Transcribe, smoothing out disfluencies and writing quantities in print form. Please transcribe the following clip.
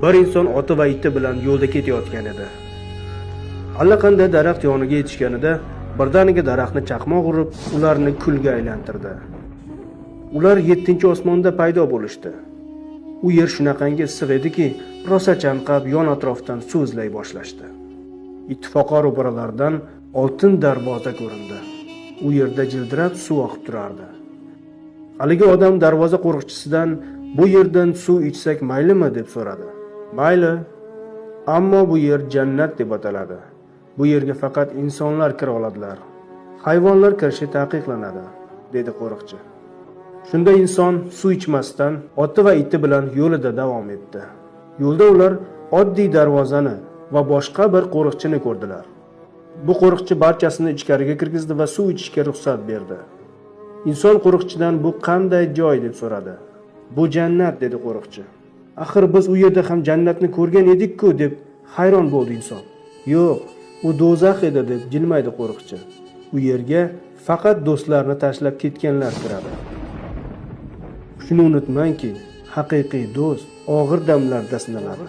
Bir inson oti va iti bilan yo'lda ketayotgan edi. Allaqanday daraxt yoniga yetishganida birdaniga daraxtni chaqmoq urib, ularni kulga aylantirdi. Ular 7-osmonda paydo bo'lishdi. U yer shunaqangi issiq ediki, rosa chanqab yon atrofdan so'zlay boshlashdi. Ittifoqo ro'paralardan oltin darvoza ko'rindi. U yerda jildirab suv oqib turardi. Haligi odam darvoza qo'riqchisidan "Bu yerdan suv ichsak maylimi?" deb so'radi. "Mayli, ammo bu yer jannat deb ataladi. Bu yerga faqat insonlar kira oladilar. Hayvonlar kirishi taqiqlanadi", dedi qo'riqchi. Shunda inson suv ichmasdan oti va iti bilan yo'lida davom etdi. Yo'lda ular oddiy darvozani va boshqa bir qo'riqchini ko'rdilar. Bu qo'riqchi barchasini ichkariga kirgizdi va suv ichishga ruxsat berdi. Inson qo'riqchidan "Bu qanday joy?" deb so'radi. "Bu jannat", dedi qo'riqchi. "Axir biz u yerda ham jannatni ko'rgan edik-ku", deb hayron bo'ldi inson. "Yo'q, u do'zax edi", deb jilmaydi qo'riqchi. "U yerga faqat do'stlarni tashlab ketganlar kiradi. Shuni unutmangki, haqiqiy do'st og'ir damlarda sinaladi."